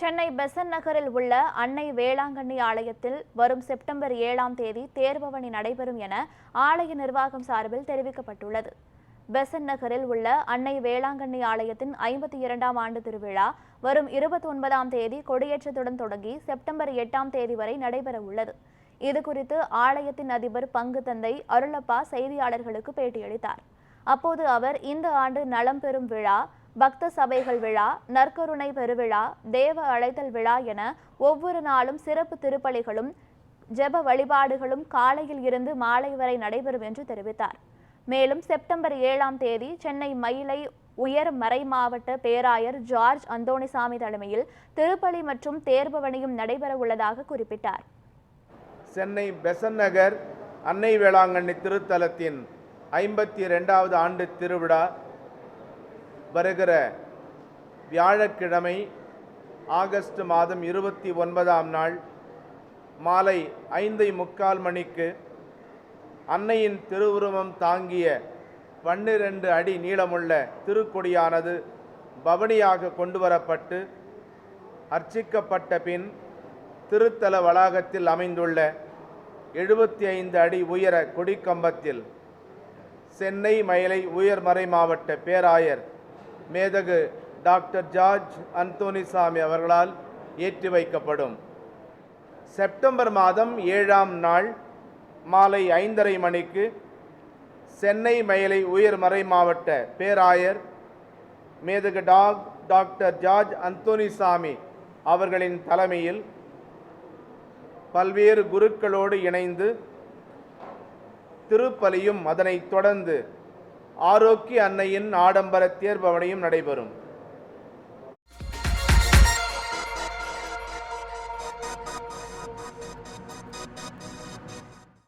சென்னை பெசன்ட் நகரில் உள்ள அன்னை வேளாங்கண்ணி ஆலயத்தில் வரும் செப்டம்பர் 7ஆம் தேதி தேர்பவனி நடைபெறும் என ஆலய நிர்வாகம் சார்பில் தெரிவிக்கப்பட்டுள்ளது. பெசன்ட் நகரில் உள்ள அன்னை வேளாங்கண்ணி ஆலயத்தின் 52ஆம் ஆண்டு திருவிழா வரும் 29ஆம் தேதி கொடியேற்றத்துடன் தொடங்கி செப்டம்பர் 8ஆம் தேதி வரை நடைபெற உள்ளது. இதுகுறித்து ஆலயத்தின் அதிபர் பங்கு தந்தை அருளப்பா செய்தியாளர்களுக்கு பேட்டியளித்தார். அப்போது அவர் இந்த ஆண்டு நலம் பெறும் விழா, பக்த சபைகள் விழா, நற்கருணை பெருவிழா, தேவ அழைத்தல் விழா என ஒவ்வொரு நாளும் சிறப்பு திருப்பலிகளும் ஜெப வழிபாடுகளும் காலையில் இருந்து மாலை வரை நடைபெறும் என்று தெரிவித்தார். மேலும் செப்டம்பர் 7ஆம் தேதி சென்னை மயிலை உயர் மறை மாவட்ட பேராயர் ஜார்ஜ் அந்தோணிசாமி தலைமையில் திருப்பலி மற்றும் தேர்பவனியும் நடைபெற உள்ளதாக குறிப்பிட்டார். சென்னை பெசன்ட் நகர் அன்னை வேளாங்கண்ணி திருத்தலத்தின் 52வது ஆண்டு திருவிழா வருகிற வியாழக்கிழமை ஆகஸ்ட் மாதம் 29ஆம் நாள் மாலை 5:45 மணிக்கு அன்னையின் திருவுருவம் தாங்கிய 12 அடி நீளமுள்ள திருக்கொடியானது பவனியாக கொண்டு வரப்பட்டு அர்ச்சிக்கப்பட்ட பின் திருத்தல வளாகத்தில் அமைந்துள்ள 75 அடி உயர கொடிக்கம்பத்தில் சென்னை மயிலை உயர்மறை மாவட்ட பேராயர் மேதகு டாக்டர் ஜார்ஜ் அந்தோணிசாமி அவர்களால் ஏற்றி வைக்கப்படும். செப்டம்பர் மாதம் 7ஆம் நாள் மாலை 5:30 மணிக்கு சென்னை மயிலை உயர்மறை மாவட்ட பேராயர் மேதகு டாக்டர் ஜார்ஜ் அந்தோணிசாமி அவர்களின் தலைமையில் பல்வேறு குருக்களோடு இணைந்து திருப்பலியும் அதனைத் தொடர்ந்து ஆரோக்கிய அன்னையின் ஆடம்பர தேர்பவனியும் நடைபெறும்.